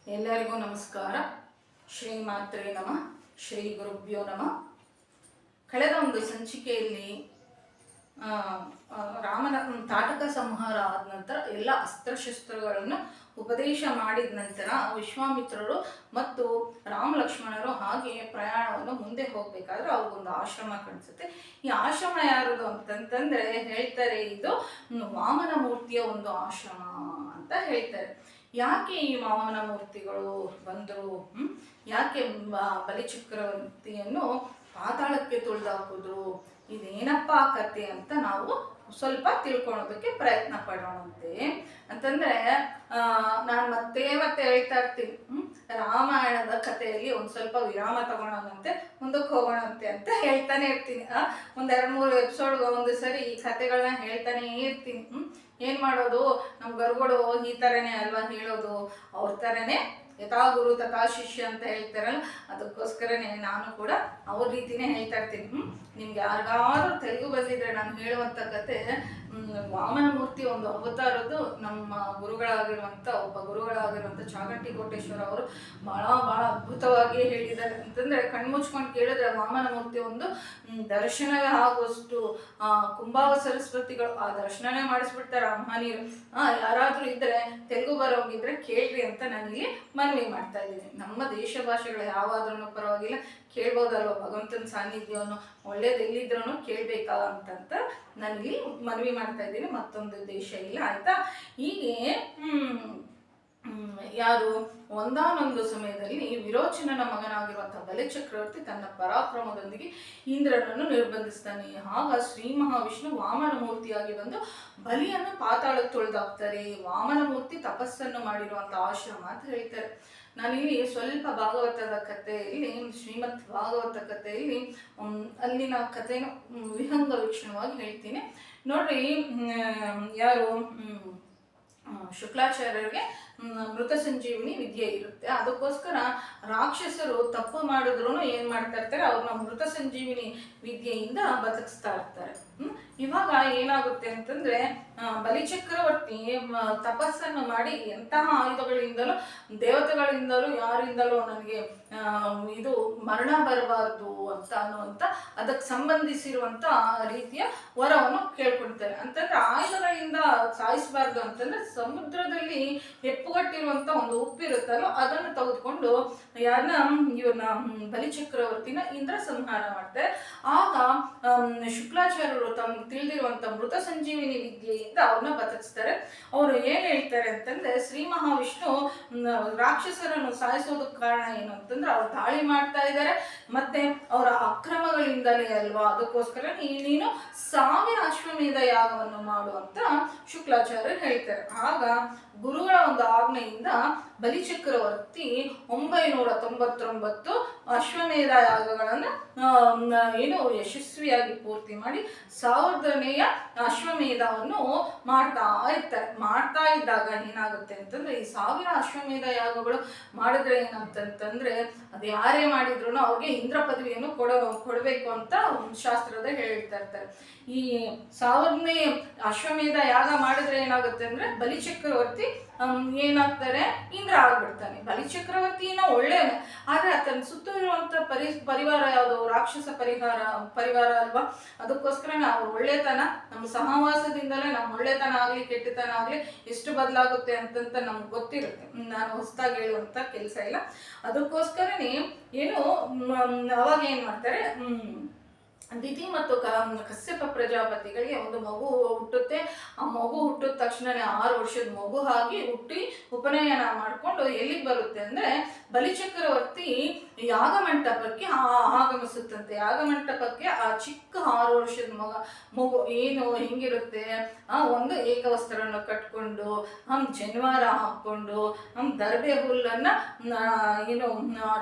ಎಲ್ಲರಿಗೂ ನಮಸ್ಕಾರ. ಶ್ರೀಮಾತ್ರೇ ನಮಃ. ಶ್ರೀ ಗುರುಭ್ಯೋ ನಮಃ. ಕಳೆದ ಒಂದು ಸಂಚಿಕೆಯಲ್ಲಿ ರಾಮನ ತಾಟಕ ಸಂಹಾರ ಆದ ನಂತರ ಎಲ್ಲ ಅಸ್ತ್ರಶಸ್ತ್ರಗಳನ್ನು ಉಪದೇಶ ಮಾಡಿದ ನಂತರ ವಿಶ್ವಾಮಿತ್ರರು ಮತ್ತು ರಾಮ ಲಕ್ಷ್ಮಣರು ಹಾಗೆ ಪ್ರಯಾಣವನ್ನು ಮುಂದೆ ಹೋಗಬೇಕಾದ್ರೆ ಅವ್ರಿಗೊಂದು ಆಶ್ರಮ ಕಾಣಿಸುತ್ತೆ. ಈ ಆಶ್ರಮ ಯಾರದು ಅಂತಂತಂದ್ರೆ ಹೇಳ್ತಾರೆ, ಇದು ವಾಮನ ಮೂರ್ತಿಯ ಒಂದು ಆಶ್ರಮ ಅಂತ ಹೇಳ್ತಾರೆ. ಯಾಕೆ ಈ ವಾಮನ ಮೂರ್ತಿಗಳು ಬಂದರು, ಯಾಕೆ ಬಲಿಚಕ್ರವರ್ತಿಯನ್ನು ಪಾತಾಳಕ್ಕೆ ತುಳಿದಾಕಿದ್ರು, ಇದೇನಪ್ಪ ಕತೆ ಅಂತ ನಾವು ಸ್ವಲ್ಪ ತಿಳ್ಕೊಳೋದಕ್ಕೆ ಪ್ರಯತ್ನ ಪಡೋಣಂತೆ. ಅಂತಂದ್ರೆ ನಾನು ಮತ್ತೆ ಹೇಳ್ತಾ ಇರ್ತೀನಿ, ರಾಮಾಯಣದ ಕಥೆಯಲ್ಲಿ ಒಂದು ಸ್ವಲ್ಪ ವಿರಾಮ ತಗೊಳೋಣಂತೆ, ಮುಂದಕ್ಕೆ ಹೋಗೋಣಂತೆ ಅಂತ ಹೇಳ್ತಾನೆ ಇರ್ತೀನಿ. ಒಂದ್ 2-3 ಎಪಿಸೋಡ್ ಒಂದು ಸರಿ ಈ ಕಥೆಗಳನ್ನ ಹೇಳ್ತಾನೆ ಇರ್ತೀನಿ. ಏನ್ ಮಾಡೋದು, ನಮ್ಮ ಗುರುಗಳು ಈ ಥರನೇ ಅಲ್ವಾ ಹೇಳೋದು, ಅವ್ರ ಥರನೇ ಯಥಾ ಗುರು ತಥಾ ಶಿಷ್ಯ ಅಂತ ಹೇಳ್ತಾರಲ್ಲ, ಅದಕ್ಕೋಸ್ಕರನೇ ನಾನು ಕೂಡ ಅವ್ರ ರೀತಿನೇ ಹೇಳ್ತಾ ಇರ್ತೀನಿ. ನಿಮ್ಗೆ ಯಾರಿಗಾದ್ರೂ ತೆಲುಗು ಬಂದಿದ್ರೆ ನಾನು ಹೇಳುವಂಥ ಕತೆ, ವಾಮನ ಮೂರ್ತಿ ಒಂದು ಅವತಾರದ್ದು ನಮ್ಮ ಒಬ್ಬ ಗುರುಗಳಾಗಿರುವಂಥ ಚಾಗಂಟಿ ಕೋಟೇಶ್ವರ ಅವರು ಬಹಳ ಅದ್ಭುತವಾಗಿ ಹೇಳಿದ್ದಾರೆ. ಅಂತಂದ್ರೆ ಕಣ್ಮುಚ್ಕೊಂಡು ಕೇಳಿದ್ರೆ ವಾಮನ ಮೂರ್ತಿ ಒಂದು ದರ್ಶನವೇ ಆಗುವಷ್ಟು ಕುಂಭಾವ ಸರಸ್ವತಿಗಳು ಆ ದರ್ಶನನೇ ಮಾಡಿಸ್ಬಿಡ್ತಾರೆ ಮಹನೀಯರು. ಯಾರಾದ್ರೂ ಇದ್ರೆ ತೆಲುಗು ಬರೋಂಗಿದ್ರೆ ಕೇಳ್ರಿ ಅಂತ ನಾನಿಲ್ಲಿ ಮನವಿ ಮಾಡ್ತಾ ಇದ್ದೀನಿ. ನಮ್ಮ ದೇಶ ಭಾಷೆಗಳು ಯಾವಾದ್ರೂ ಪರವಾಗಿಲ್ಲ, ಕೇಳ್ಬೋದಲ್ವ, ಭಗವಂತನ ಸಾನ್ನಿಧ್ಯವನ್ನು ಒಳ್ಳೇದು ಎಲ್ಲಿದ್ರೂ ಕೇಳ್ಬೇಕಾ ಅಂತಂತ ನಾನಿಲ್ಲಿ ಮನವಿ ಮಾಡ್ತಾ ಇದ್ದೀನಿ. ಮತ್ತೊಂದು ದೇಶ ಇಲ್ಲ, ಆಯ್ತಾ. ಹೀಗೆ ಯಾರು ಒಂದಾನೊಂದು ಸಮಯದಲ್ಲಿ ವಿರೋಚನನ ಮಗನಾಗಿರುವಂತಹ ಬಲಿಚಕ್ರವರ್ತಿ ತನ್ನ ಪರಾಕ್ರಮದೊಂದಿಗೆ ಇಂದ್ರನನ್ನು ನಿರ್ಬಂಧಿಸ್ತಾನೆ. ಆಗ ಶ್ರೀ ಮಹಾವಿಷ್ಣು ವಾಮನ ಮೂರ್ತಿಯಾಗಿ ಬಂದು ಬಲಿಯನ್ನು ಪಾತಾಳಕ್ಕೆ ತುಳಿದಾಕ್ತಾರೆ. ವಾಮನ ಮೂರ್ತಿ ತಪಸ್ಸನ್ನು ಮಾಡಿರುವಂತಹ ಆಶ್ರಮ ಅಂತ ಹೇಳ್ತಾರೆ. ನಾನಿಲ್ಲಿ ಸ್ವಲ್ಪ ಭಾಗವತದ ಕಥೆಯಲ್ಲಿ, ಶ್ರೀಮದ್ ಭಾಗವತ ಕಥೆಯಲ್ಲಿ ಅಲ್ಲಿನ ಕಥೆಯನ್ನು ವಿಹಂಗ ವೀಕ್ಷಣವಾಗಿ ಹೇಳ್ತೀನಿ ನೋಡ್ರಿ. ಯಾರು ಶುಕ್ಲಾಚಾರ್ಯರಿಗೆ ಮೃತ ಸಂಜೀವಿನಿ ವಿದ್ಯೆ ಇರುತ್ತೆ. ಅದಕ್ಕೋಸ್ಕರ ರಾಕ್ಷಸರು ತಪ್ಪು ಮಾಡಿದ್ರು ಏನ್ ಮಾಡ್ತಾ ಇರ್ತಾರೆ, ಅವ್ರನ್ನ ಮೃತ ಸಂಜೀವಿನಿ ವಿದ್ಯೆಯಿಂದ ಬದುಕಿಸ್ತಾ ಇರ್ತಾರೆ. ಇವಾಗ ಏನಾಗುತ್ತೆ ಅಂತಂದ್ರೆ, ಬಲಿಚಕ್ರವರ್ತಿ ತಪಸ್ಸನ್ನು ಮಾಡಿ ಎಂತಹ ಆಯುಧಗಳಿಂದಲೂ ದೇವತೆಗಳಿಂದಲೂ ಯಾರಿಂದಲೂ ನನಗೆ ಇದು ಮರಣ ಬರಬಾರ್ದು ಅಂತ ಅನ್ನುವಂಥ ಅದಕ್ಕೆ ಸಂಬಂಧಿಸಿರುವಂತ ರೀತಿಯ ವರವನ್ನು ಕೇಳ್ಕೊಳ್ತಾರೆ. ಅಂತಂದ್ರೆ ಆಯುಧಗಳಿಂದ ಸಾಯಿಸಬಾರ್ದು ಅಂತಂದ್ರೆ ಸಮುದ್ರದಲ್ಲಿ ಹೆಪ್ಪುಗಟ್ಟಿರುವಂತ ಒಂದು ಉಪ್ಪಿರುತ್ತಲ್ಲೋ ಅದನ್ನು ತೆಗೆದುಕೊಂಡು ಇವ್ರನ್ನ ಬಲಿಚಕ್ರವರ್ತಿನ ಇಂದ್ರ ಸಂಹಾರ ಮಾಡ್ತಾರೆ. ಆಗ ಶುಕ್ಲಾಚಾರ್ಯರು ತಮ್ಗೆ ತಿಳಿದಿರುವಂತ ಮೃತ ಸಂಜೀವಿನಿ ವಿದ್ಯೆಯಿಂದ ಅವ್ರನ್ನ ಬದುಕಿಸ್ತಾರೆ. ಅವರು ಏನ್ ಹೇಳ್ತಾರೆ ಅಂತಂದ್ರೆ, ಶ್ರೀ ಮಹಾವಿಷ್ಣು ರಾಕ್ಷಸರನ್ನು ಸಾಯಿಸೋದಕ್ಕೆ ಕಾರಣ ಏನು ಅಂತಂದ್ರೆ, ಅವ್ರು ದಾಳಿ ಮಾಡ್ತಾ ಇದ್ದಾರೆ ಮತ್ತೆ ಅವರ ಅಕ್ರಮಗಳಿಂದಲೇ ಅಲ್ವಾ, ಅದಕ್ಕೋಸ್ಕರ ನೀನು 1000 ಅಶ್ವಮೇಧ ಯಾಗವನ್ನು ಮಾಡು ಅಂತ ಶುಕ್ಲಾಚಾರ್ಯರು ಹೇಳ್ತಾರೆ. ಆಗ ಗುರುಗಳ ಒಂದು ಆಜ್ಞೆಯಿಂದ ಬಲಿಚಕ್ರವರ್ತಿ 999 ಅಶ್ವಮೇಧ ಯಾಗಗಳನ್ನ ಯಶಸ್ವಿಯಾಗಿ ಪೂರ್ತಿ ಮಾಡಿ 1000ನೇಯ ಅಶ್ವಮೇಧವನ್ನು ಮಾಡ್ತಾ ಇದ್ದಾಗ ಏನಾಗುತ್ತೆ ಅಂತಂದ್ರೆ, ಈ 1000 ಅಶ್ವಮೇಧ ಯಾಗಗಳು ಮಾಡಿದ್ರೆ ಏನಂತಂದ್ರೆ, ಅದು ಯಾರೇ ಮಾಡಿದ್ರು ಅವ್ರಿಗೆ ಇಂದ್ರ ಪದವಿಯನ್ನು ಕೊಡಬೇಕು ಅಂತ ಶಾಸ್ತ್ರದ ಹೇಳ್ತಾ ಇರ್ತಾರೆ. ಈ 1000ನೇ ಅಶ್ವಮೇಧ ಯಾಗ ಮಾಡಿದ್ರೆ ಏನಾಗುತ್ತೆ ಅಂದ್ರೆ, ಬಲಿಚಕ್ರವರ್ತಿ ಏನಾಗ್ತಾರೆ, ಇಂದ್ರ ಆಗ್ಬಿಡ್ತಾನೆ. ಬಲಿಚಕ್ರವರ್ತಿನ ಒಳ್ಳೆಯವನೇ, ಆದ್ರೆ ಆತನ ಸುತ್ತ ಇರುವಂತ ಪರಿವಾರ ಯಾವುದು, ರಾಕ್ಷಸ ಪರಿವಾರ ಅಲ್ವಾ, ಅದಕ್ಕೋಸ್ಕರ ನಾವು ಒಳ್ಳೆತನ, ನಮ್ಮ ಸಹವಾಸದಿಂದಲೇ ನಮ್ಮ ಒಳ್ಳೆತನ ಆಗ್ಲಿ ಕೆಟ್ಟತನ ಆಗ್ಲಿ ಎಷ್ಟು ಬದಲಾಗುತ್ತೆ ಅಂತಂತ ನಮ್ಗೆ ಗೊತ್ತಿರುತ್ತೆ. ನಾನು ಹೊಸದಾಗಿ ಹೇಳುವಂತ ಕೆಲಸ ಇಲ್ಲ. ಅದಕ್ಕೋಸ್ಕರನೇ ಅವಾಗ ಏನ್ ಮಾಡ್ತಾರೆ, ದಿತಿ ಮತ್ತು ಕಶ್ಯಪ ಪ್ರಜಾಪತಿಗಳಿಗೆ ಒಂದು ಮಗು ಹುಟ್ಟುತ್ತೆ. ಆ ಮಗು ಹುಟ್ಟಿದ ತಕ್ಷಣನೇ 6 ವರ್ಷದ ಮಗು ಆಗಿ ಹುಟ್ಟಿ ಉಪನಯನ ಮಾಡಿಕೊಂಡು ಎಲ್ಲಿಗೆ ಬರುತ್ತೆ ಅಂದ್ರೆ, ಬಲಿಚಕ್ರವರ್ತಿ ಯಾಗಮಂಟಪಕ್ಕೆ ಆಗಮಿಸುತ್ತಂತೆ. ಯಾಗಮಂಟಪಕ್ಕೆ ಆ ಚಿಕ್ಕ 6 ವರ್ಷದ ಮಗು ಹೆಂಗಿರುತ್ತೆ, ಒಂದು ಏಕವಸ್ತ್ರವನ್ನು ಕಟ್ಕೊಂಡು ಜನಿವಾರ ಹಾಕೊಂಡು ದರ್ಬೆ ಹುಲ್ಲನ್ನ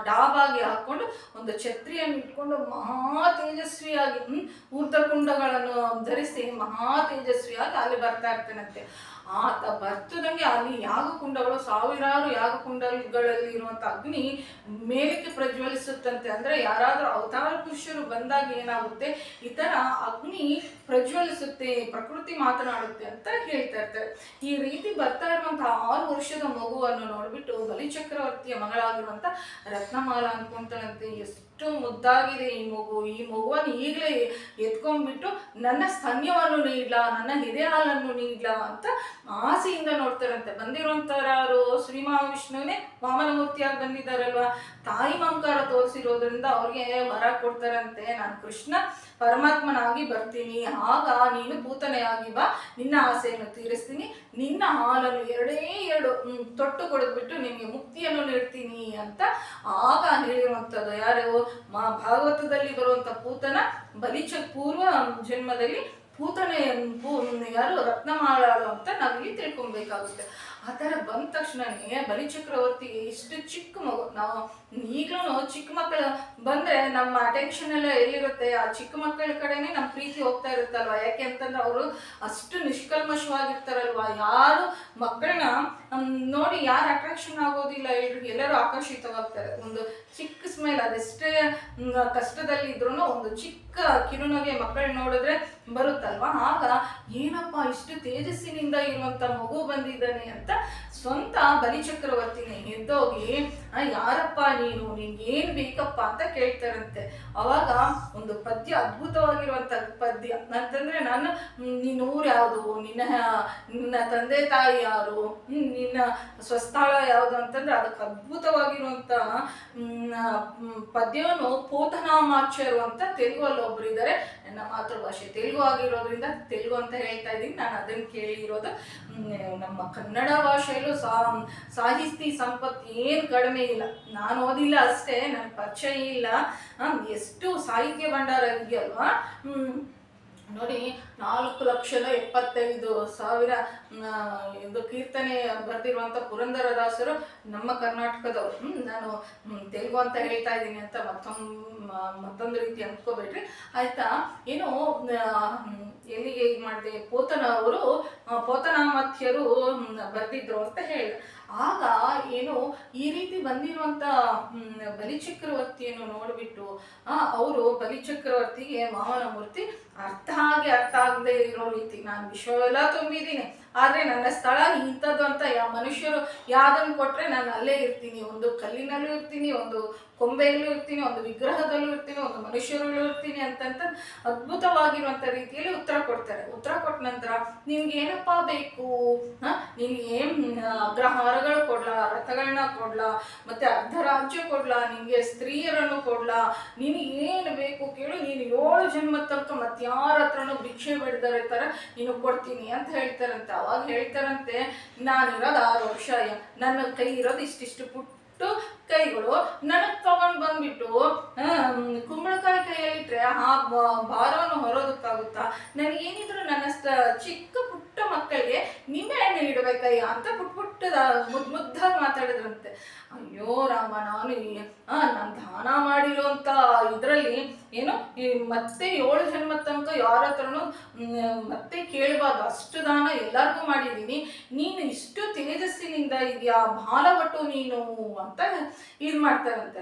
ಡಾಬಾಗಿ ಹಾಕೊಂಡು ಒಂದು ಛತ್ರಿಯನ್ನು ಇಟ್ಕೊಂಡು ಮಹಾ ತೇಜಸ್ವಿ ಊರ್ಧಕುಂಡಗಳನ್ನು ಧರಿಸಿ ಮಹಾ ತೇಜಸ್ವಿಯಾಗಿ ಅಲ್ಲಿ ಬರ್ತಾ ಇರ್ತಾನಂತೆ. ಆತ ಬರ್ತದಂಗೆ ಅಲ್ಲಿ ಯಾಗಕುಂಡಗಳು, 1000 ಯಾಗಕುಂಡಗಳಲ್ಲಿ ಇರುವಂತ ಅಗ್ನಿ ಮೇಲಕ್ಕೆ ಪ್ರಜ್ವಲಿಸುತ್ತಂತೆ. ಅಂದ್ರೆ ಯಾರಾದ್ರೂ ಅವತಾರ ಪುರುಷರು ಬಂದಾಗ ಏನಾಗುತ್ತೆ, ಈ ತರ ಅಗ್ನಿ ಪ್ರಜ್ವಲಿಸುತ್ತೆ, ಪ್ರಕೃತಿ ಮಾತನಾಡುತ್ತೆ ಅಂತ ಹೇಳ್ತಾ ಇರ್ತಾರೆ. ಈ ರೀತಿ ಬರ್ತಾ ಇರುವಂತಹ 6 ವರ್ಷದ ಮಗುವನ್ನು ನೋಡ್ಬಿಟ್ಟು ಬಲಿ ಬಲಿಚಕ್ರವರ್ತಿಯ ಮಗಳಾಗಿರುವಂತ ರತ್ನಮಾಲ ಅನ್ಕೊಂತಾಳಂತೆ. ಎಷ್ಟು ಮುದ್ದಾಗಿದೆ ಈ ಮಗುವನ್ನು ಈಗಲೇ ಎತ್ಕೊಂಡ್ಬಿಟ್ಟು ನನ್ನ ಸ್ತನ್ಯವನ್ನು ನೀಡ್ಲಾ, ನನ್ನ ಹಿರಿಯ ಹಾಲನ್ನು ನೀಡ್ಲಾ ಅಂತ ಆಸೆಯಿಂದ ನೋಡ್ತಾರಂತೆ. ಬಂದಿರುವಂತರಾರು ಶ್ರೀ ಮಹಾವಿಷ್ಣುವೇ ವಾಮನ ಮೂರ್ತಿಯಾಗಿ ಬಂದಿದ್ದಾರಲ್ವಾ, ತಾಯಿ ಮಮಕಾರ ತೋರಿಸಿರೋದ್ರಿಂದ ಅವ್ರಿಗೆ ವರ ಕೊಡ್ತಾರಂತೆ, ನಾನು ಕೃಷ್ಣ ಪರಮಾತ್ಮನಾಗಿ ಬರ್ತೀನಿ, ಆಗ ನೀನು ಪೂತನೆಯಾಗಿ ಬಾ, ನಿನ್ನ ಆಸೆಯನ್ನು ತೀರಿಸ್ತೀನಿ, ನಿನ್ನ ಹಾಲನ್ನು ಎರಡು ತೊಟ್ಟು ಕೊಡದ್ಬಿಟ್ಟು ನಿಮಗೆ ಮುಕ್ತಿಯನ್ನು ನೀಡ್ತೀನಿ ಅಂತ ಆಗ ಹೇಳಿರುವಂಥದ್ದು. ಯಾರು ಭಾಗವತದಲ್ಲಿ ಬರುವಂತ ಪೂತನ ಪೂರ್ವ ಜನ್ಮದಲ್ಲಿ ಪೂತನೆ ಯಾರು ರತ್ನಮಾಲಾಳು ಅಂತ ನಾವಿಲ್ಲಿ ತಿಳ್ಕೊಬೇಕಾಗುತ್ತೆ. ಆ ಥರ ಬಂದ ತಕ್ಷಣನೇ ಬಲಿಚಕ್ರವರ್ತಿಗೆ ಇಷ್ಟು ಚಿಕ್ಕ ಮಗು, ನಾವು ಈಗಲೂ ಚಿಕ್ಕ ಮಕ್ಕಳು ಬಂದ್ರೆ ನಮ್ಮ ಅಟೆನ್ಷನ್ ಎಲ್ಲ ಎಲ್ಲಿರುತ್ತೆ, ಆ ಚಿಕ್ಕ ಮಕ್ಕಳ ಕಡೆನೇ ನಮ್ಮ ಪ್ರೀತಿ ಹೋಗ್ತಾ ಇರುತ್ತಲ್ವ. ಯಾಕೆ ಅಂತಂದ್ರೆ ಅವರು ಅಷ್ಟು ನಿಷ್ಕಲ್ಮಶವಾಗಿರ್ತಾರಲ್ವ. ಯಾರು ಮಕ್ಕಳನ್ನ ನೋಡಿ ಯಾರು ಅಟ್ರಾಕ್ಷನ್ ಆಗೋದಿಲ್ಲ, ಎಲ್ಲರೂ ಆಕರ್ಷಿತವಾಗ್ತಾರೆ. ಒಂದು ಚಿಕ್ಕ ಸ್ಮೈಲ್, ಅದೆಷ್ಟೇ ಕಷ್ಟದಲ್ಲಿ ಇದ್ರು ಒಂದು ಚಿಕ್ಕ ಕಿರುನಗೆ ಮಕ್ಕಳು ನೋಡಿದ್ರೆ ಬರುತ್ತಲ್ವಾ, ಆಗ ಏನಪ್ಪ ಇಷ್ಟು ತೇಜಸ್ಸಿನಿಂದ ಇರುವಂತ ಮಗು ಬಂದಿದ್ದಾನೆ ಅಂತ ಸ್ವಂತ ಬಲಿಚಕ್ರವರ್ತಿನೇ ಎದ್ದೋಗಿ ಯಾರಪ್ಪ ನೀನು, ನಿನ್ಗೆ ಏನ್ ಬೇಕಪ್ಪ ಅಂತ ಕೇಳ್ತಾರಂತೆ. ಅವಾಗ ಒಂದು ಪದ್ಯ, ಅದ್ಭುತವಾಗಿರುವಂತ ಪದ್ಯ. ಅಂತಂದ್ರೆ ನಾನು ನಿನ್ನ ಊರು ಯಾವುದು, ನಿನ್ನ ತಂದೆ ತಾಯಿ ಯಾರು, ನಿನ್ನ ಸ್ವಸ್ಥಳ ಯಾವುದು ಅಂತಂದ್ರೆ ಅದಕ್ಕೆ ಅದ್ಭುತವಾಗಿರುವಂತ ಪದ್ಯವನ್ನು ಪೋತನಾಮಾಚಾರ್ಯರು ಅಂತ ತೆಲುಗಲ್ಲಿ ಒಬ್ರು ಇದ್ದಾರೆ. ನನ್ನ ಮಾತೃಭಾಷೆ ತೆಲುಗು ಆಗಿರೋದ್ರಿಂದ ತೆಲುಗು ಅಂತ ಹೇಳ್ತಾ ಇದ್ದೀನಿ. ನಾನು ಅದನ್ನು ಕೇಳಿರೋದು. ನಮ್ಮ ಕನ್ನಡ ಭಾಷೆಯಲ್ಲೂ ಸಾಹಿತ್ಯ ಸಂಪತ್ತು ಏನು ಕಡಿಮೆ ಇಲ್ಲ. ನಾನು ಓದಿಲ್ಲ ಅಷ್ಟೇ, ನನ್ನ ಪರಿಚಯ ಇಲ್ಲ. ಎಷ್ಟು ಸಾಹಿತ್ಯ ಭಂಡಾರ ಇದೆಯಲ್ವಾ. ನೋಡಿ, 4,75,000 ಇದು ಕೀರ್ತನೆ ಬರೆದಿರುವಂಥ ಪುರಂದರದಾಸರು ನಮ್ಮ ಕರ್ನಾಟಕದವರು. ನಾನು ತೆಲುಗು ಅಂತ ಹೇಳ್ತಾ ಇದ್ದೀನಿ ಅಂತ ಮತ್ತೊಂದು ರೀತಿ ಅಂದ್ಕೋಬೇಡ್ರಿ ಆಯ್ತಾ. ಏನು ಎಲ್ಲಿಗೆ ಇದು ಮಾಡಿದೆ, ಪೋತನಾಮತ್ಯರು ಬರೆದಿದ್ರು ಅಂತ ಹೇಳಿ. ಆಗ ಏನು ಈ ರೀತಿ ಬಂದಿರುವಂತ ಬಲಿಚಕ್ರವರ್ತಿಯನ್ನು ನೋಡ್ಬಿಟ್ಟು ಅವರು ಬಲಿಚಕ್ರವರ್ತಿಗೆ ವಾಮನ ಮೂರ್ತಿ ಅರ್ಥ ಆಗದೆ ಇರೋ ರೀತಿ, ನಾನು ವಿಶ್ವವೆಲ್ಲ ತುಂಬಿದ್ದೀನಿ, ಆದ್ರೆ ನನ್ನ ಸ್ಥಳ ಇಂಥದ್ದು ಅಂತ ಮನುಷ್ಯರು ಯಾವ್ದನ್ನು ಕೊಟ್ರೆ ನಾನು ಅಲ್ಲೇ ಇರ್ತೀನಿ. ಒಂದು ಕಲ್ಲಿನಲ್ಲೂ ಇರ್ತೀನಿ, ಒಂದು ಕೊಂಬೆಯಲ್ಲೂ ಇರ್ತೀನಿ, ಒಂದು ವಿಗ್ರಹದಲ್ಲೂ ಇರ್ತೀನಿ, ಒಂದು ಮನುಷ್ಯರಲ್ಲೂ ಇರ್ತೀನಿ ಅಂತಂತ ಅದ್ಭುತವಾಗಿರುವಂತ ರೀತಿಯಲ್ಲಿ ಉತ್ತರ ಕೊಡ್ತಾರೆ. ಉತ್ತರ ಕೊಟ್ಟ ನಂತರ ನಿಮ್ಗೆ ಏನಪ್ಪಾ ಬೇಕು, ನಿನ್ಗೆ ಅಗ್ರಹಾರಗಳು ಕೊಡ್ಲಾ, ರಥಗಳನ್ನ ಕೊಡ್ಲಾ, ಮತ್ತೆ ಅರ್ಧ ರಾಜ್ಯ ಕೊಡ್ಲಾ, ನಿನ್ಗೆ ಸ್ತ್ರೀಯರನ್ನು ಕೊಡ್ಲಾ, ನಿನಗೆ ಏನು ಬೇಕು ಕೇಳು, ನೀನು 7 ಜನ್ಮದ ತನಕ ಮತ್ಯಾರ ಹತ್ರನೂ ಭಿಕ್ಷೆ ಬಿಡ್ದಾರೆ ತರ ನೀನು ಕೊಡ್ತೀನಿ ಅಂತ ಹೇಳ್ತಾರಂತೆ. ಅವಾಗ ಹೇಳ್ತಾರಂತೆ, ನಾನಿರೋದು 6 ವರ್ಷ, ನನ್ನ ಕೈ ಇರೋದು ಇಷ್ಟಿಷ್ಟು ಪುಟ್ಟ ಕೈಗಳು, ನನಗ್ ತಗೊಂಡ್ ಬಂದ್ಬಿಟ್ಟು ಕುಂಬಳಕಾಯಿ ಕೈಯಲ್ಲಿಟ್ರೆ ಆ ಭಾರವನ್ನು ಹೊರೋದಕ್ಕಾಗುತ್ತಾ, ನನಗೇನಿದ್ರು ನನ್ನ ಚಿಕ್ಕ ಪುಟ್ಟ ಮಕ್ಕಳಿಗೆ ನಿಂಬೆ ಹಣ್ಣು ಇಡಬೇಕಯ್ಯ ಅಂತ ಪುಟ್ಟದ ಮುದ್ದಾಗಿ ಮಾತಾಡಿದ್ರಂತೆ. ಅಯ್ಯೋ ರಾಮ, ನಾನು ದಾನ ಮಾಡಿರೋಂಥ ಇದರಲ್ಲಿ ಏನು ಮತ್ತೆ 7 ಜನ್ಮದ ತನಕ ಯಾರ ಹತ್ರನೂ ಮತ್ತೆ ಕೇಳಬಾರ್ದು, ಅಷ್ಟು ದಾನ ಎಲ್ಲರಿಗೂ ಮಾಡಿದ್ದೀನಿ, ನೀನು ಇಷ್ಟು ತೇಜಸ್ಸಿನಿಂದ ಇದೆಯಾ, ಬಾಲವಟು ನೀನು ಅಂತ ಇದು ಮಾಡ್ತಾರಂತೆ.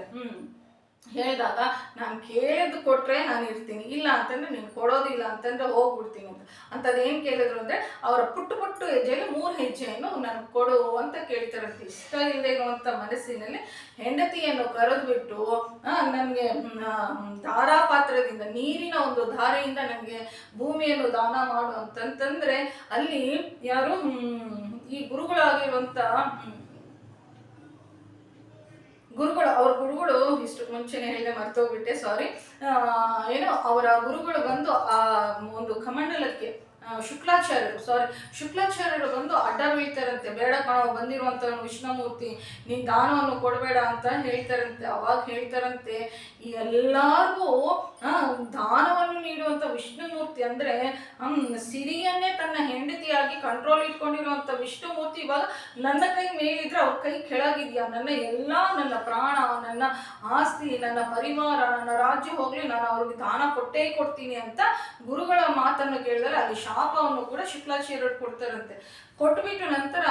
ಹೇಳಿದಾಗ ನಾನು ಕೇಳಿದ್ದು ಕೊಟ್ರೆ ನಾನು ಇರ್ತೀನಿ, ಇಲ್ಲ ಅಂತಂದ್ರೆ ನೀನು ಕೊಡೋದಿಲ್ಲ ಅಂತಂದ್ರೆ ಹೋಗ್ಬಿಡ್ತೀನಿ ಅಂತದೇನು ಕೇಳಿದ್ರು ಅಂದ್ರೆ ಅವರ ಪುಟ್ಟ ಹೆಜ್ಜೆಯಲ್ಲಿ 3 ಹೆಜ್ಜೆಯನ್ನು ನನಗೆ ಕೊಡು ಅಂತ ಕೇಳ್ತಾರಂತೆ. ಇಷ್ಟ ಇಲ್ಲದೆ ಇರುವಂತ ಮನಸ್ಸಿನಲ್ಲಿ ಹೆಂಡತಿಯನ್ನು ಕರೆದ್ಬಿಟ್ಟು ನನಗೆ ಧಾರಾಪಾತ್ರದಿಂದ, ನೀರಿನ ಒಂದು ಧಾರೆಯಿಂದ ನನಗೆ ಭೂಮಿಯನ್ನು ದಾನ ಮಾಡು ಅಂತಂತಂದ್ರೆ ಅಲ್ಲಿ ಯಾರು ಈ ಗುರುಗಳಾಗಿರುವಂತ ಅವ್ರ ಗುರುಗಳು, ಇಷ್ಟು ಮುಂಚೆನೆ ಹೇಳಿದೆ ಮರ್ತೋಗ್ಬಿಟ್ಟೆ, ಸಾರಿ. ಏನೋ ಅವರ ಗುರುಗಳು ಬಂದು ಆ ಒಂದು ಕಮಂಡಲಕ್ಕೆ ಶುಕ್ಲಾಚಾರ್ಯರು ಬಂದು ಅಡ್ಡ ಬೀಳ್ತಾರಂತೆ. ಬೇಡ ಕಾಣೋ, ಬಂದಿರುವಂತ ವಿಷ್ಣುಮೂರ್ತಿ ನೀನ್ ದಾನವನ್ನು ಕೊಡಬೇಡ ಅಂತ ಹೇಳ್ತಾರಂತೆ. ಅವಾಗ ಹೇಳ್ತಾರಂತೆ, ಎಲ್ಲಾರ್ಗೂ ದಾನವನ್ನು ನೀಡುವಂತ ವಿಷ್ಣುಮೂರ್ತಿ ಅಂದ್ರೆ ಸಿರಿಯನ್ನೇ ತನ್ನ ಹೆಂಡತಿಯಾಗಿ ಕಂಟ್ರೋಲ್ ಇಟ್ಕೊಂಡಿರುವಂತ ವಿಷ್ಣುಮೂರ್ತಿ ಇವಾಗ ನನ್ನ ಕೈ ಮೇಲಿದ್ರೆ ಅವ್ರ ಕೈ ಕೆಳಗಿದ್ಯಾ, ನನ್ನ ಪ್ರಾಣ, ನನ್ನ ಆಸ್ತಿ, ನನ್ನ ಪರಿವಾರ, ನನ್ನ ರಾಜ್ಯ ಹೋಗ್ಲಿ, ನಾನು ಅವ್ರಿಗೆ ದಾನ ಕೊಟ್ಟೇ ಕೊಡ್ತೀನಿ ಅಂತ ಗುರುಗಳ ಮಾತನ್ನು ಕೇಳಿದರೆ ಅಲ್ಲಿ ಶಾಪವನ್ನು ಕೂಡ ಶುಕ್ಲಾಚಾರ್ಯರು ಕೊಡ್ತಾರಂತೆ. ಕೊಟ್ಬಿಟ್ಟು ನಂತರ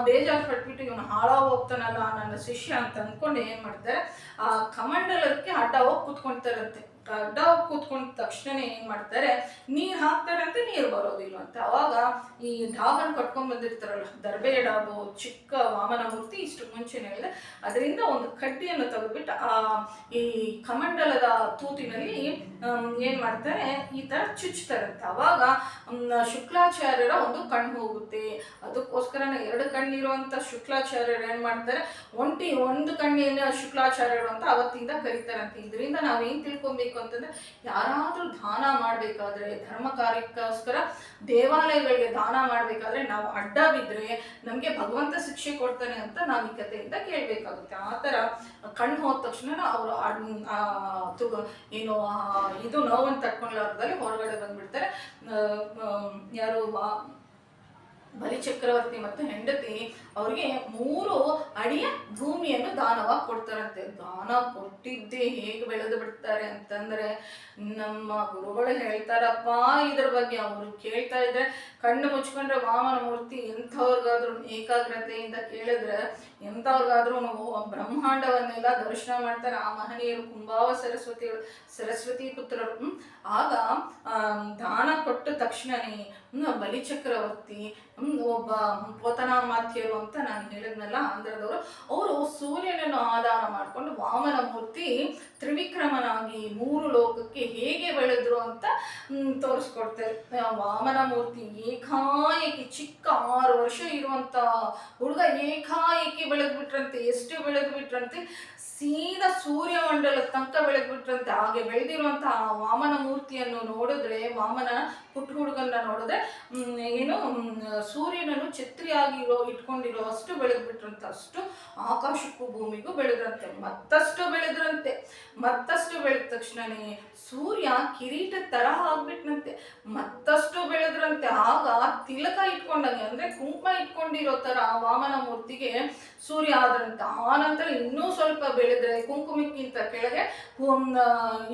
ಬೇಜಾರು ಪಟ್ಬಿಟ್ಟು ಇವನು ಹಾಳಾಗಿ ಹೋಗ್ತಾನಲ್ಲ ನನ್ನ ಶಿಷ್ಯ ಅಂತ ಅಂದ್ಕೊಂಡು ಏನ್ ಮಾಡ್ತಾರೆ, ಆ ಕಮಂಡಲಕ್ಕೆ ಅಡ್ಡ ಹೋಗಿ ಕೂತ್ಕೊಳ್ತಾರಂತೆ. ಅಡ್ಡ ಕೂತ್ಕೊಂಡ ತಕ್ಷಣ ಏನ್ ಮಾಡ್ತಾರೆ, ನೀರ್ ಹಾಕ್ತಾರಂತೆ, ನೀರು ಬರೋದಿಲ್ಲ ಅಂತ. ಅವಾಗ ಈ ಡಾಬನ್ ಕಟ್ಕೊಂಡ್ ಬಂದಿರ್ತಾರಲ್ಲ, ದರ್ಬೆ ಡಾಬು, ಚಿಕ್ಕ ವಾಮನ ಮೂರ್ತಿ, ಇಷ್ಟು ಮುಂಚೆನೆ ಹೇಳಿದೆ, ಅದರಿಂದ ಒಂದು ಕಡ್ಡಿಯನ್ನು ತೆಗೆದ್ಬಿಟ್ಟು ಈ ಕಮಂಡಲದ ತೂತಿನಲ್ಲಿ ಏನ್ ಮಾಡ್ತಾರೆ, ಈ ತರ ಚುಚ್ತಾರಂತೆ. ಅವಾಗ ಶುಕ್ಲಾಚಾರ್ಯರ ಒಂದು ಕಣ್ಣು ಹೋಗುತ್ತೆ. ಅದಕ್ಕೋಸ್ಕರನೇ 2 ಕಣ್ಣಿರುವಂತ ಶುಕ್ಲಾಚಾರ್ಯರು ಏನ್ ಮಾಡ್ತಾರೆ, ಒಂದು ಕಣ್ಣಿನ ಶುಕ್ಲಾಚಾರ್ಯರು ಅಂತ ಅವತ್ತಿಂದ ಕರೀತಾರಂತೆ. ಇದರಿಂದ ನಾವೇನ್ ತಿಳ್ಕೊಬೇಕು ಅಂತಂದ್ರೆ, ಯಾರಾದ್ರೂ ದಾನ ಮಾಡ್ಬೇಕಾದ್ರೆ, ಧರ್ಮ ಕಾರ್ಯಕ್ಕೋಸ್ಕರ ದೇವಾಲಯಗಳಿಗೆ ದಾನ ಮಾಡ್ಬೇಕಾದ್ರೆ ನಾವು ಅಡ್ಡ ಬಿದ್ರೆ ನಮ್ಗೆ ಭಗವಂತ ಶಿಕ್ಷೆ ಕೊಡ್ತಾನೆ ಅಂತ ನಾವು ಈ ಕಥೆಯಿಂದ ಕೇಳ್ಬೇಕಾಗುತ್ತೆ. ಆ ತರ ಕಣ್ಣು ಹೋದ ತಕ್ಷಣ ಅವರು ಏನು ಇದು ನೋವನ್ನು ತಟ್ಕೊಂಡ್ಲಾರ್ದಲ್ಲಿ ಹೊರಗಡೆ ಬಂದ್ಬಿಡ್ತಾರೆ. ಯಾರು ಬಲಿಚಕ್ರವರ್ತಿ ಮತ್ತು ಹೆಂಡತಿ ಅವ್ರಿಗೆ 3 ಅಡಿಯ ಭೂಮಿಯನ್ನು ದಾನವಾಗಿ ಕೊಡ್ತಾರಂತೆ. ದಾನ ಕೊಟ್ಟಿದ್ದೇ ಹೇಗೆ ಬೆಳೆದು ಬಿಡ್ತಾರೆ ಅಂತಂದ್ರೆ, ನಮ್ಮ ಗುರುಗಳು ಹೇಳ್ತಾರಪ್ಪ ಇದ್ರ ಬಗ್ಗೆ. ಅವರು ಕೇಳ್ತಾ ಇದ್ರೆ ಕಣ್ಣು ಮುಚ್ಕೊಂಡ್ರೆ ವಾಮನ ಮೂರ್ತಿ ಎಂಥವ್ರಿಗಾದ್ರೂ ಏಕಾಗ್ರತೆಯಿಂದ ಕೇಳಿದ್ರೆ ಎಂಥವ್ರಿಗಾದ್ರೂ ಬ್ರಹ್ಮಾಂಡವನ್ನೆಲ್ಲ ದರ್ಶನ ಮಾಡ್ತಾರೆ ಆ ಮಹನೀಯರು, ಕುಂಭಾವ ಸರಸ್ವತಿ ಪುತ್ರರು. ಆಗ ದಾನ ಕೊಟ್ಟ ತಕ್ಷಣನೇ ಬಲಿಚಕ್ರವರ್ತಿ, ಒಬ್ಬ ಪೋತನಾಮಾತ್ಯರು ಅಂತ ನಾನು ಹೇಳಿದ್ನಲ್ಲ ಆಂಧ್ರದವರು, ಅವರು ಸೂರ್ಯನನ್ನು ಆಧಾರ ಮಾಡಿಕೊಂಡು ವಾಮನ ಮೂರ್ತಿ ತ್ರಿವಿಕ್ರಮನಾಗಿ 3 ಲೋಕಕ್ಕೆ ಹೇಗೆ ಬೆಳೆದ್ರು ಅಂತ ತೋರಿಸ್ಕೊಡ್ತಾರೆ. ವಾಮನ ಮೂರ್ತಿ ಏಕಾಏಕಿ ಚಿಕ್ಕ 6 ವರ್ಷ ಇರುವಂತ ಹುಡುಗ ಏಕಾಏಕಿ ಬೆಳೆದ್ಬಿಟ್ರಂತೆ. ಎಷ್ಟು ಬೆಳೆದ್ಬಿಟ್ರಂತೆ, ಸೀದಾ ಸೂರ್ಯಮಂಡಲ ತನಕ ಬೆಳೆದ್ಬಿಟ್ರಂತೆ. ಹಾಗೆ ಬೆಳೆದಿರುವಂತಹ ವಾಮನ ಮೂರ್ತಿಯನ್ನು ನೋಡಿದ್ರೆ, ವಾಮನ ಪುಟ್ಟ ಹುಡುಗನ್ನ ನೋಡಿದ್ರೆ ಏನು ಸೂರ್ಯನನ್ನು ಛತ್ರಿಯಾಗಿ ಇಟ್ಕೊಂಡಿರೋ ಅಷ್ಟು ಬೆಳೆದ್ಬಿಟ್ರಂತೆ. ಅಷ್ಟು ಆಕಾಶಕ್ಕೂ ಭೂಮಿಗೂ ಬೆಳೆದ್ರಂತೆ. ಮತ್ತಷ್ಟು ಬೆಳೆದ ತಕ್ಷಣನೇ ಸೂರ್ಯ ಕಿರೀಟ ತರ ಆಗ್ಬಿಟ್ನಂತೆ. ಮತ್ತಷ್ಟು ಬೆಳೆದ್ರಂತೆ. ಆಗ ತಿಲಕ ಇಟ್ಕೊಂಡಂಗೆ ಅಂದ್ರೆ ಕುಂಕುಮ ಇಟ್ಕೊಂಡಿರೋ ತರ ವಾಮನ ಮೂರ್ತಿಗೆ ಸೂರ್ಯ ಆದ್ರಂತೆ. ಆ ನಂತರ ಇನ್ನೂ ಸ್ವಲ್ಪ ಬೆಳೆದ್ರೆ ಕುಂಕುಮಕ್ಕಿಂತ ಕೆಳಗೆ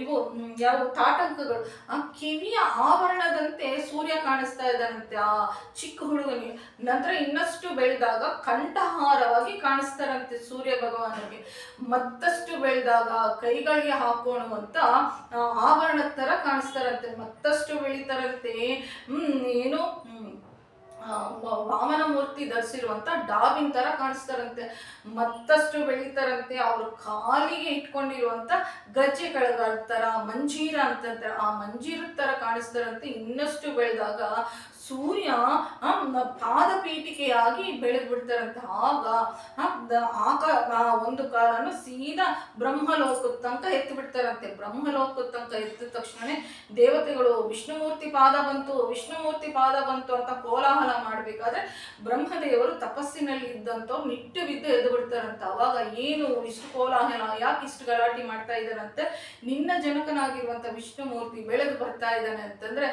ಇವು ಯಾವ ತಾಟಂಕಗಳು, ಆ ಕಿವಿಯ ಆವರಣದಂತೆ ಸೂರ್ಯ ಕಾಣಿಸ್ತಾ ಇದ್ದಾನಂತೆ ಆ ಚಿಕ್ಕ ಹುಡುಗನಿಗೆ. ನಂತರ ಇನ್ನಷ್ಟು ಬೆಳೆದಾಗ ಕಂಠಹಾರವಾಗಿ ಕಾಣಿಸ್ತಾರಂತೆ ಸೂರ್ಯ ಭಗವಾನಿಗೆ. ಮತ್ತಷ್ಟು ಬೆಳೆದಾಗ ಕೈಗಳಿಗೆ ಹಾಕೊಳ್ಳುವಂತ ಆಭರಣದ ತರ ಕಾಣಿಸ್ತಾರಂತೆ. ಮತ್ತಷ್ಟು ಬೆಳಿತಾರಂತೆ ಏನು ವಾಮನ ಮೂರ್ತಿ ಧರಿಸಿರುವಂತ ಡಾಬಿನ್ ತರ ಕಾಣಿಸ್ತಾರಂತೆ. ಮತ್ತಷ್ಟು ಬೆಳಿತಾರಂತೆ. ಅವರು ಕಾಲಿಗೆ ಇಟ್ಕೊಂಡಿರುವಂತ ಗಜ್ಜೆ ಕೆಳಗಾದ ತರ ಮಂಜೀರ ಅಂತಂತಾರೆ, ಆ ಮಂಜೀರದ ತರ ಕಾಣಿಸ್ತಾರಂತೆ. ಇನ್ನಷ್ಟು ಬೆಳೆದಾಗ ಸೂರ್ಯ ಪಾದಪೀಠಿಕೆಯಾಗಿ ಬೆಳೆದು ಬಿಡ್ತಾರಂತೆ. ಆಗ ಒಂದು ಕಾಲನ್ನು ಸೀದಾ ಬ್ರಹ್ಮಲೋಕದ ತನಕ ಎತ್ತು ಬಿಡ್ತಾರಂತೆ. ಬ್ರಹ್ಮಲೋಕದ ತನಕ ಎತ್ತಿದ ತಕ್ಷಣನೇ ದೇವತೆಗಳು ವಿಷ್ಣುಮೂರ್ತಿ ಪಾದ ಬಂತು ಅಂತ ಕೋಲಾಹಲ ಮಾಡ್ಬೇಕಾದ್ರೆ ಬ್ರಹ್ಮದೇವರು ತಪಸ್ಸಿನಲ್ಲಿ ಇದ್ದಂಥವ್ರು ನಿಟ್ಟು ಬಿದ್ದು ಎದ್ದು ಬಿಡ್ತಾರಂತೆ. ಅವಾಗ ಏನು ಇಷ್ಟು ಕೋಲಾಹಲ, ಯಾಕೆ ಇಷ್ಟು ಗಲಾಟೆ ಮಾಡ್ತಾ ಇದ್ದಾರಂತೆ, ನಿನ್ನ ಜನಕನಾಗಿರುವಂತ ವಿಷ್ಣುಮೂರ್ತಿ ಬೆಳೆದು ಬರ್ತಾ ಇದ್ದಾನೆ ಅಂತಂದ್ರೆ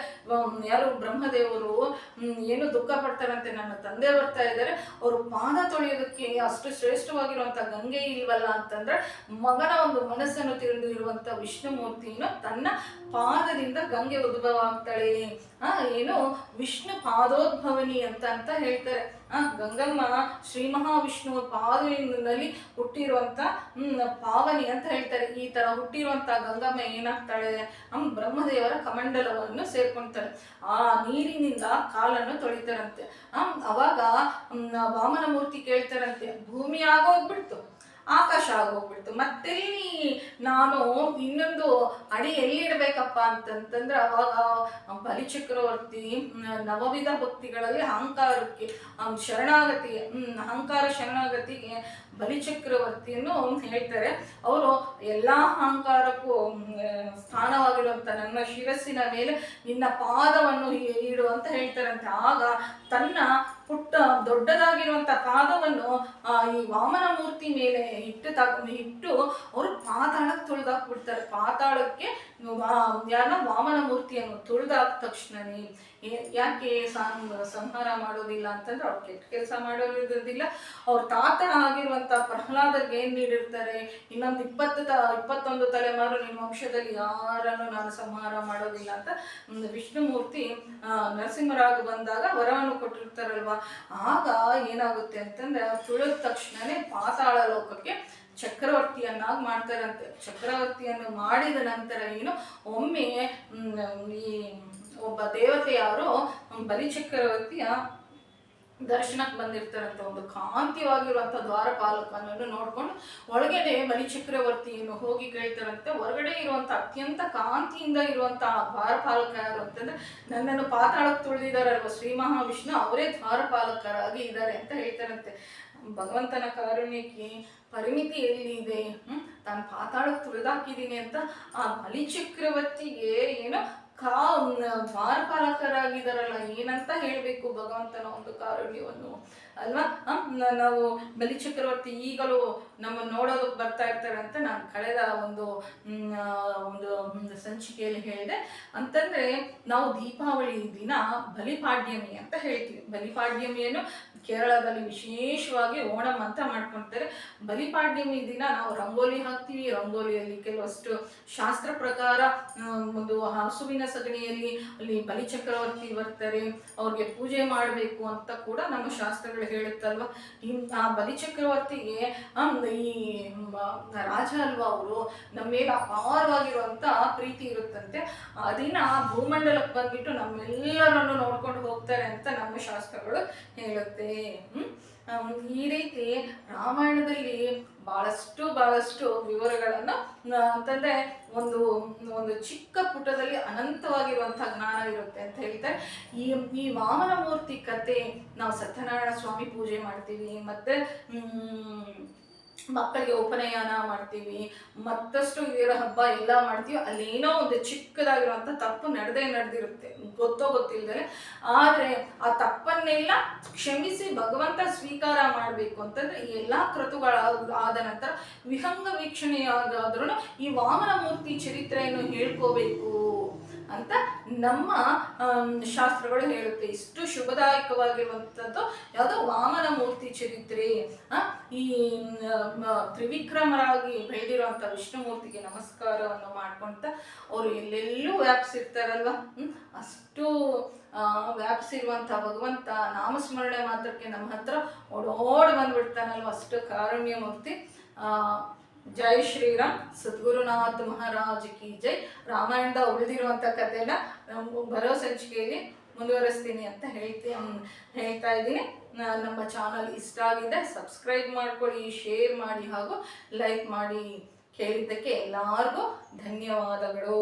ಯಾರು ಬ್ರಹ್ಮದೇವರು ಏನು ದುಃಖ ಪಡ್ತಾರಂತೆ. ನನ್ನ ತಂದೆ ಬರ್ತಾ ಇದ್ದಾರೆ, ಅವರು ಪಾದ ತೊಳೆಯೋದಕ್ಕೆ ಅಷ್ಟು ಶ್ರೇಷ್ಠವಾಗಿರುವಂತ ಗಂಗೆ ಇಲ್ವಲ್ಲ ಅಂತಂದ್ರೆ, ಮಗನ ಒಂದು ಮನಸ್ಸನ್ನು ತಿಳಿದು ಇರುವಂತ ವಿಷ್ಣುಮೂರ್ತಿಯನ್ನು ತನ್ನ ಪಾದದಿಂದ ಗಂಗೆ ಉದ್ಭವ ಆಗ್ತಾಳೆ. ಏನು ವಿಷ್ಣು ಪಾದೋದ್ಭವನಿ ಅಂತ ಹೇಳ್ತಾರೆ. ಗಂಗಮ್ಮ ಶ್ರೀ ಮಹಾವಿಷ್ಣುವ ಪಾದದಲ್ಲಿ ಹುಟ್ಟಿರುವಂತ ಪಾವನಿ ಅಂತ ಹೇಳ್ತಾರೆ. ಈ ತರ ಹುಟ್ಟಿರುವಂತ ಗಂಗಮ್ಮ ಏನಾಗ್ತಾಳೆ, ಬ್ರಹ್ಮದೇವರ ಕಮಂಡಲವನ್ನು ಸೇರ್ಕೊಳ್ತಾಳೆ. ಆ ನೀರಿನಿಂದ ಕಾಲನ್ನು ತೊಳಿತಾರಂತೆ. ಅವಾಗ ವಾಮನ ಮೂರ್ತಿ ಕೇಳ್ತಾರಂತೆ, ಭೂಮಿ ಆಗೋಗ್ಬಿಡ್ತು, ಆಕಾಶ ಆಗೋಗ್ಬಿಡ್ತು, ಮತ್ತೆಲ್ಲಿ ನಾನು ಇನ್ನೊಂದು ಅಡಿ ಎಲ್ಲಿಡ್ಬೇಕಪ್ಪ ಅಂತಂತಂದ್ರೆ, ಅವಾಗ ಬಲಿಚಕ್ರವರ್ತಿ ನವವಿಧ ಭಕ್ತಿಗಳಲ್ಲಿ ಅಹಂಕಾರಕ್ಕೆ ಶರಣಾಗತಿಗೆ ಬಲಿಚಕ್ರವರ್ತಿಯನ್ನು ಹೇಳ್ತಾರೆ. ಅವರು ಎಲ್ಲಾ ಅಹಂಕಾರಕ್ಕೂ ಸ್ಥಾನವಾಗಿರುವಂತ ನನ್ನ ಶಿರಸ್ಸಿನ ಮೇಲೆ ನಿನ್ನ ಪಾದವನ್ನು ಇಡು ಅಂತ ಹೇಳ್ತಾರಂತೆ. ಆಗ ತನ್ನ ದೊಡ್ಡದಾಗಿರುವಂತ ಪಾದವನ್ನು ಈ ವಾಮನ ಮೂರ್ತಿ ಮೇಲೆ ಇಟ್ಟು ಅವರು ಪಾತಾಳಕ್ಕೆ ತುಳಿದಾಕ್ಬಿಡ್ತಾರೆ. ಪಾತಾಳಕ್ಕೆ ಯಾರನ್ನ ವಾಮನ ಮೂರ್ತಿಯನ್ನು ತುಳಿದಾದ ತಕ್ಷಣನೇ ಯಾಕೆ ಸಂಹಾರ ಮಾಡೋದಿಲ್ಲ ಅಂತಂದ್ರೆ, ಅವ್ರು ಕೆಟ್ಟ ಕೆಲಸ ಮಾಡೋದಿಲ್ಲ. ಅವ್ರ ತಾತ ಆಗಿರುವಂತ ಪ್ರಹ್ಲಾದರಿಗೆ ಏನ್ ನೀಡಿರ್ತಾರೆ, ಇನ್ನೊಂದು 21 ತಲೆಮಾರು ನಿಮ್ಮ ವಂಶದಲ್ಲಿ ಯಾರನ್ನು ನಾನು ಸಂಹಾರ ಮಾಡೋದಿಲ್ಲ ಅಂತ ವಿಷ್ಣುಮೂರ್ತಿ ನರಸಿಂಹರಾಗ ಬಂದಾಗ ವರವನ್ನು ಕೊಟ್ಟಿರ್ತಾರಲ್ವಾ. ಆಗ ಏನಾಗುತ್ತೆ ಅಂತಂದ್ರೆ, ತುಳಿದ ತಕ್ಷಣನೇ ಪಾತಾಳ ಲೋಕಕ್ಕೆ ಚಕ್ರವರ್ತಿಯನ್ನಾಗಿ ಮಾಡ್ತಾರಂತೆ. ಚಕ್ರವರ್ತಿಯನ್ನು ಮಾಡಿದ ನಂತರ ಏನು ಒಮ್ಮೆ ಈ ಒಬ್ಬ ದೇವತೆಯವರು ಬಲಿಚಕ್ರವರ್ತಿಯ ದರ್ಶನಕ್ಕೆ ಬಂದಿರ್ತಾರಂತೆ. ಒಂದು ಕಾಂತಿವಾಗಿರುವಂಥ ದ್ವಾರಪಾಲಕನನ್ನು ನೋಡ್ಕೊಂಡು ಒಳಗಡೆ ಬಲಿಚಕ್ರವರ್ತಿಯನ್ನು ಹೋಗಿ ಕೇಳ್ತಾರಂತೆ, ಹೊರಗಡೆ ಇರುವಂಥ ಅತ್ಯಂತ ಕಾಂತಿಯಿಂದ ಇರುವಂಥ ದ್ವಾರಪಾಲಕ ಯಾರು ಅಂತಂದ್ರೆ ನನ್ನನ್ನು ಪಾತಾಳಕ್ಕೆ ತುಳಿದಿದ್ದಾರಲ್ವ ಶ್ರೀ ಮಹಾವಿಷ್ಣು, ಅವರೇ ದ್ವಾರಪಾಲಕರಾಗಿ ಇದ್ದಾರೆ ಅಂತ ಹೇಳ್ತಾರಂತೆ. ಭಗವಂತನ ಕಾರುಣ್ಯಕ್ಕೆ ಪರಿಮಿತಿ ಎಲ್ಲಿದೆ, ತಾನು ಪಾತಾಳಕ್ಕೆ ತುಳಿದಾಕಿದ್ದೀನಿ ಅಂತ ಆ ಬಲಿಚಕ್ರವರ್ತಿಗೆ ಏನೋ ದ್ವಾರಪಾಲಕರಾಗಿದ್ದಾರಲ್ಲ, ಏನಂತ ಹೇಳಬೇಕು ಭಗವಂತನ ಒಂದು ಕಾರುಣ್ಯವನ್ನು ಅಲ್ವಾ. ನಾವು ಬಲಿಚಕ್ರವರ್ತಿ ಈಗಲೂ ನಮ್ಮನ್ನು ನೋಡೋದಕ್ಕೆ ಬರ್ತಾ ಇರ್ತಾರೆ ಅಂತ ನಾನು ಕಳೆದ ಒಂದು ಸಂಚಿಕೆಯಲ್ಲಿ ಹೇಳಿದೆ. ಅಂತಂದ್ರೆ ನಾವು ದೀಪಾವಳಿ ದಿನ ಬಲಿಪಾಡ್ಯಮಿ ಅಂತ ಹೇಳ್ತೀವಿ. ಬಲಿಪಾಡ್ಯಮಿಯನ್ನು ಕೇರಳದಲ್ಲಿ ವಿಶೇಷವಾಗಿ ಓಣಂ ಅಂತ ಮಾಡ್ಕೊಳ್ತಾರೆ. ಬಲಿಪಾಡ್ಯಮಿ ದಿನ ನಾವು ರಂಗೋಲಿ ಹಾಕ್ತೀವಿ. ರಂಗೋಲಿಯಲ್ಲಿ ಕೆಲವಷ್ಟು ಶಾಸ್ತ್ರ ಪ್ರಕಾರ ಒಂದು ಹಸುವಿನ ಸಗಣಿಯಲ್ಲಿ ಅಲ್ಲಿ ಬಲಿಚಕ್ರವರ್ತಿ ಬರ್ತಾರೆ, ಅವ್ರಿಗೆ ಪೂಜೆ ಮಾಡಬೇಕು ಅಂತ ಕೂಡ ನಮ್ಮ ಶಾಸ್ತ್ರಗಳು ಹೇಳುತ್ತಲ್ವ. ಆ ಬಲಿಚಕ್ರವರ್ತಿಗೆ ಈ ರಾಜ ಅಲ್ವಾ, ಅವರು ನಮ್ಮ ಮೇಲೆ ಅಪಾರವಾಗಿರುವಂತ ಪ್ರೀತಿ ಇರುತ್ತಂತೆ. ಆ ದಿನ ಭೂಮಂಡಲಕ್ಕೆ ಬಂದ್ಬಿಟ್ಟು ನಮ್ಮೆಲ್ಲರನ್ನು ನೋಡ್ಕೊಂಡು ಹೋಗ್ತಾರೆ ಅಂತ ನಮ್ಮ ಶಾಸ್ತ್ರಗಳು ಹೇಳುತ್ತೆ. ಈ ರೀತಿ ರಾಮಾಯಣದಲ್ಲಿ ಬಹಳಷ್ಟು ವಿವರಗಳನ್ನು ಅಂತಂದ್ರೆ ಒಂದು ಚಿಕ್ಕ ಪುಟದಲ್ಲಿ ಅನಂತವಾಗಿರುವಂತಹ ಜ್ಞಾನ ಇರುತ್ತೆ ಅಂತ ಹೇಳ್ತಾರೆ. ಈ ವಾಮನ ಮೂರ್ತಿ ಕತೆ ನಾವು ಸತ್ಯನಾರಾಯಣ ಸ್ವಾಮಿ ಪೂಜೆ ಮಾಡ್ತೀವಿ, ಮತ್ತೆ ಮಕ್ಕಳಿಗೆ ಉಪನಯನ ಮಾಡ್ತೀವಿ, ಮತ್ತಷ್ಟು ಇದರ ಹಬ್ಬ ಎಲ್ಲ ಮಾಡ್ತೀವಿ. ಅಲ್ಲೇನೋ ಒಂದು ಚಿಕ್ಕದಾಗಿರುವಂಥ ತಪ್ಪು ನಡೆದಿರುತ್ತೆ, ಗೊತ್ತಿಲ್ಲದೆ. ಆದರೆ ಆ ತಪ್ಪನ್ನೆಲ್ಲ ಕ್ಷಮಿಸಿ ಭಗವಂತ ಸ್ವೀಕಾರ ಮಾಡಬೇಕು ಅಂತಂದ್ರೆ ಈ ಎಲ್ಲ ಕ್ರತುಗಳಾದ ನಂತರ ವಿಹಂಗ ವೀಕ್ಷಣೆಯಾಗಾದ್ರೂ ಈ ವಾಮನ ಮೂರ್ತಿ ಚರಿತ್ರೆಯನ್ನು ಹೇಳ್ಕೋಬೇಕು ಅಂತ ನಮ್ಮ ಶಾಸ್ತ್ರಗಳು ಹೇಳುತ್ತೆ. ಇಷ್ಟು ಶುಭದಾಯಕವಾಗಿರುವಂಥದ್ದು ಯಾವುದೋ ವಾಮನ ಮೂರ್ತಿ ಚರಿತ್ರೆ. ಈ ತ್ರಿವಿಕ್ರಮರಾಗಿ ಬೆಳೆದಿರುವಂಥ ವಿಷ್ಣುಮೂರ್ತಿಗೆ ನಮಸ್ಕಾರವನ್ನು ಮಾಡ್ಕೊಂತ ಅವರು ಎಲ್ಲೆಲ್ಲೂ ವ್ಯಾಪಿಸಿರ್ತಾರಲ್ವ, ಅಷ್ಟು ವ್ಯಾಪಿಸಿರುವಂಥ ಭಗವಂತ ನಾಮಸ್ಮರಣೆ ಮಾತ್ರಕ್ಕೆ ನಮ್ಮ ಹತ್ರ ಓಡೋಡಿ ಬಂದ್ಬಿಡ್ತಾನಲ್ವ, ಅಷ್ಟು ಕಾರುಣ್ಯ ಮೂರ್ತಿ. ಜೈ ಶ್ರೀರಾಮ್, ಸದ್ಗುರುನಾಥ್ ಮಹಾರಾಜ್ ಕಿ ಜೈ. ರಾಮಾಯಣದ ಉಳಿದಿರುವಂಥ ಕಥೆನ ಬರೋ ಸಂಚಿಕೆಯಲ್ಲಿ ಮುಂದುವರಿಸ್ತೀನಿ ಅಂತ ಹೇಳ್ತಾ ಇದ್ದೀನಿ. ನಮ್ಮ ಚಾನಲ್ ಇಷ್ಟ ಆಗಿದೆ ಸಬ್ಸ್ಕ್ರೈಬ್ ಮಾಡ್ಕೊಳ್ಳಿ, ಶೇರ್ ಮಾಡಿ ಹಾಗೂ ಲೈಕ್ ಮಾಡಿ. ಕೇಳಿದ್ದಕ್ಕೆ ಎಲ್ಲರಿಗೂ ಧನ್ಯವಾದಗಳು.